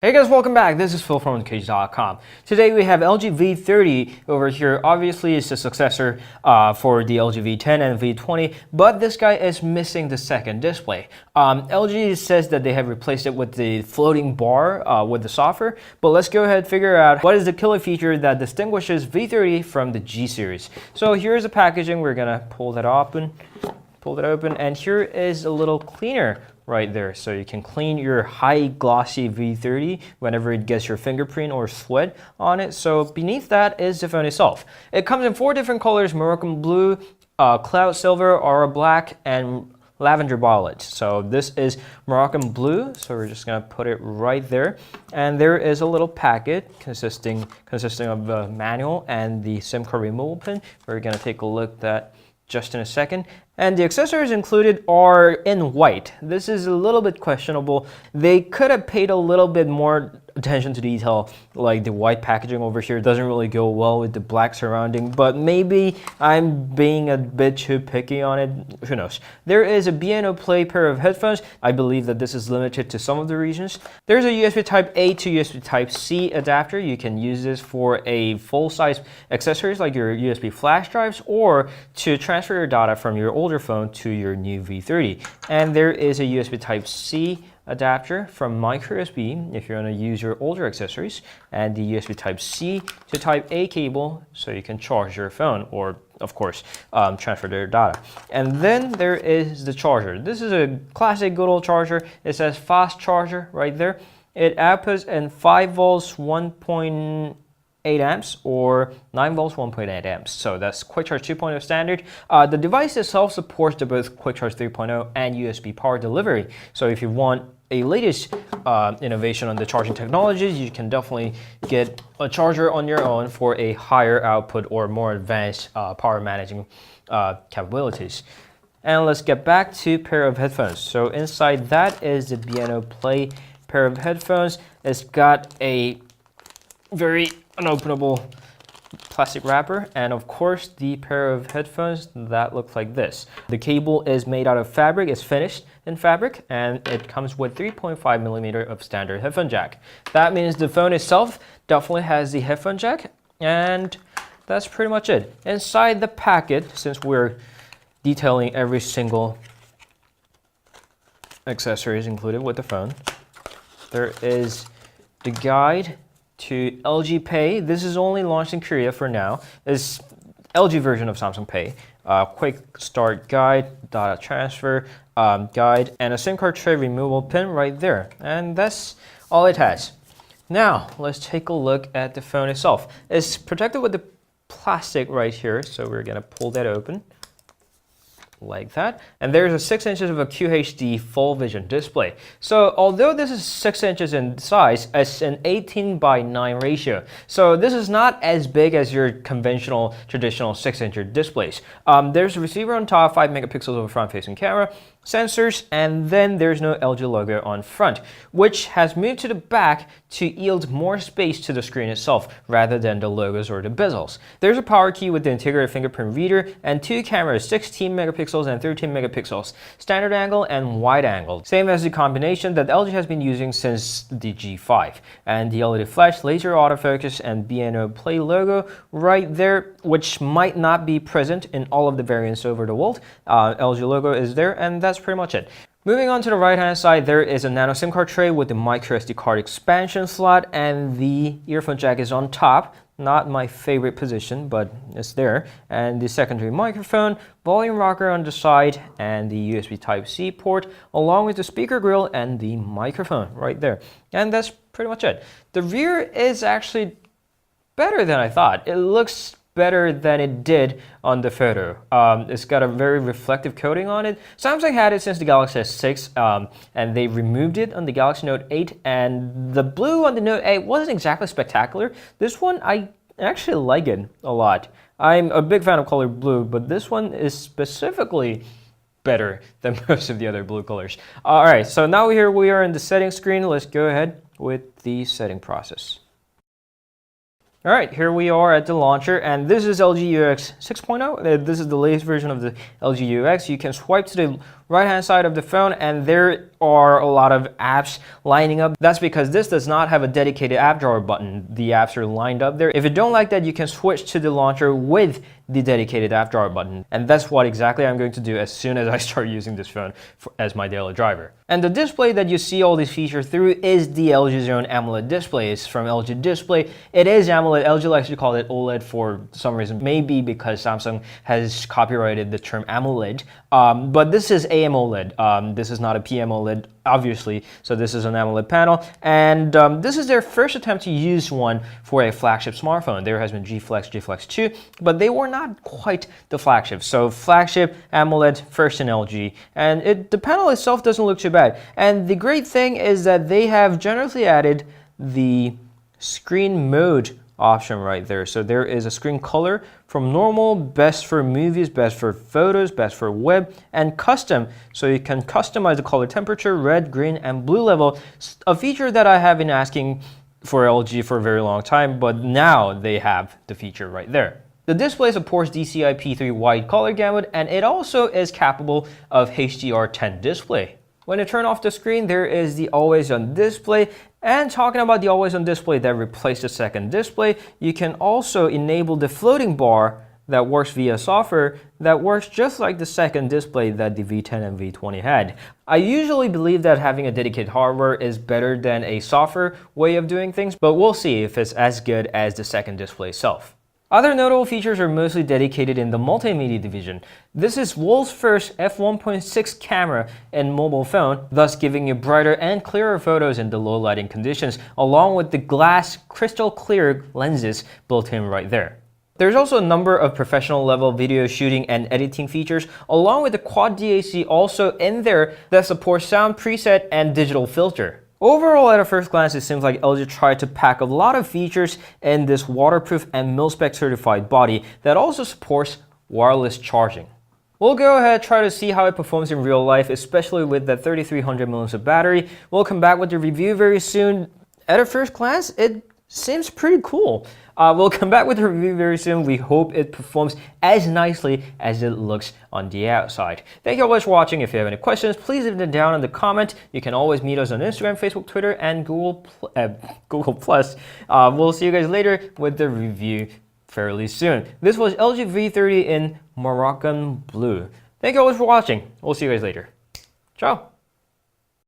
Hey guys, welcome back. This is Phil from Cage.com. Today we have LG V30 over here. Obviously, it's the successor for the LG V10 and V20, but this guy is missing the second display. LG says that they have replaced it with the floating bar with the software, but let's go ahead and figure out what is the killer feature that distinguishes V30 from the G series. So here's the packaging. We're gonna pull that open, and here is a little cleaner right there, so you can clean your high glossy V30 whenever it gets your fingerprint or sweat on it. So beneath that is the phone itself. It comes in 4 different colors: Moroccan blue, cloud silver, aura black, and lavender violet. So this is Moroccan blue, so we're just gonna put it right there. And there is a little packet consisting of a manual and the SIM card removal pin. We're gonna take a look at that just in a second. And the accessories included are in white. This is a little bit questionable. They could have paid a little bit more attention to detail, like the white packaging over here doesn't really go well with the black surrounding, but maybe I'm being a bit too picky on it. Who knows? There is a B&O Play pair of headphones. I believe that this is limited to some of the regions. There's a USB Type A to USB Type C adapter. You can use this for a full-size accessories like your USB flash drives, or to transfer your data from your older phone to your new V30. And there is a USB Type C adapter from micro USB if you want to use your older accessories, and the USB Type C to Type A cable so you can charge your phone, or of course transfer their data. And then there is the charger. This is a classic good old charger. It says fast charger right there. It outputs in 5 volts 1.8 amps or 9 volts 1.8 amps. So that's Quick Charge 2.0 standard. The device itself supports the both Quick Charge 3.0 and USB power delivery. So if you want a latest innovation on the charging technologies, you can definitely get a charger on your own for a higher output or more advanced power managing capabilities. And let's get back to pair of headphones. So inside that is the B&O Play pair of headphones. It's got a very unopenable plastic wrapper, and of course the pair of headphones that look like this. The cable is made out of fabric, it's finished in fabric, and it comes with 3.5mm of standard headphone jack. That means the phone itself definitely has the headphone jack, and that's pretty much it. Inside the packet, since we're detailing every single accessories included with the phone, there is the guide to LG Pay. This is only launched in Korea for now. It's LG version of Samsung Pay. Quick start guide, data transfer guide, and a SIM card tray removal pin right there. And that's all it has. Now, let's take a look at the phone itself. It's protected with the plastic right here, so we're gonna pull that open like that, and there's a 6 inches of a QHD full vision display. So although this is 6 inches in size, it's an 18:9 ratio. So this is not as big as your conventional traditional 6-inch displays. There's a receiver on top, 5 megapixels of a front-facing camera, sensors, and then there's no LG logo on front, which has moved to the back to yield more space to the screen itself rather than the logos or the bezels. There's a power key with the integrated fingerprint reader and 2 cameras, 16 megapixels and 13 megapixels, standard angle and wide angle, same as the combination that LG has been using since the G5. And the LED flash, laser autofocus, and B&O Play logo right there, which might not be present in all of the variants over the world. LG logo is there, and that's pretty much it. Moving on to the right hand side, there is a nano SIM card tray with the micro SD card expansion slot, and the earphone jack is on top. Not my favorite position, but it's there. And the secondary microphone, volume rocker on the side, and the USB Type C port, along with the speaker grill and the microphone right there. And that's pretty much it. The rear is actually better than I thought. It looks better than it did on the photo. It's got a very reflective coating on it. Samsung had it since the Galaxy S6, and they removed it on the Galaxy Note 8, and the blue on the Note 8 wasn't exactly spectacular. This one, I actually like it a lot. I'm a big fan of color blue, but this one is specifically better than most of the other blue colors. All right, so now here we are in the settings screen. Let's go ahead with the setting process. All right, here we are at the launcher, and this is LG UX 6.0. This is the latest version of the LG UX. You can swipe to the right-hand side of the phone, and there are a lot of apps lining up. That's because this does not have a dedicated app drawer button. The apps are lined up there. If you don't like that, you can switch to the launcher with the dedicated app drawer button. And that's what exactly I'm going to do as soon as I start using this phone as my daily driver. And the display that you see all these features through is the LG's own AMOLED display. It's from LG Display. It is AMOLED. LG likes to call it OLED for some reason, maybe because Samsung has copyrighted the term AMOLED. But this is AMOLED. This is not a PMOLED, obviously. So this is an AMOLED panel. And this is their first attempt to use one for a flagship smartphone. There has been G Flex, G Flex 2, but they were not quite the flagship. So flagship, AMOLED, first in LG. And the panel itself doesn't look too bad. And the great thing is that they have generously added the screen mode option right there. So there is a screen color from normal, best for movies, best for photos, best for web, and custom. So you can customize the color temperature, red, green, and blue level. A feature that I have been asking for LG for a very long time, but now they have the feature right there. The display supports DCI-P3 wide color gamut, and it also is capable of HDR10 display. When you turn off the screen, there is the always-on display. And talking about the always-on display that replaced the second display, you can also enable the floating bar that works via software that works just like the second display that the V10 and V20 had. I usually believe that having a dedicated hardware is better than a software way of doing things, but we'll see if it's as good as the second display itself. Other notable features are mostly dedicated in the multimedia division. This is world's first f1.6 camera in mobile phone, thus giving you brighter and clearer photos in the low lighting conditions, along with the glass crystal clear lenses built in right there. There's also a number of professional level video shooting and editing features, along with the quad DAC also in there that supports sound preset and digital filter. Overall, at a first glance, it seems like LG tried to pack a lot of features in this waterproof and mil-spec certified body that also supports wireless charging. We'll go ahead and try to see how it performs in real life, especially with the 3300 mAh of battery. We'll come back with the review very soon. At a first glance, it seems pretty cool. We'll come back with the review very soon. We hope it performs as nicely as it looks on the outside. Thank you all much for watching. If you have any questions, please leave them down in the comment. You can always meet us on Instagram, Facebook, Twitter, and Google+. We'll see you guys later with the review fairly soon. This was LG V30 in Moroccan blue. Thank you all much for watching. We'll see you guys later. Ciao.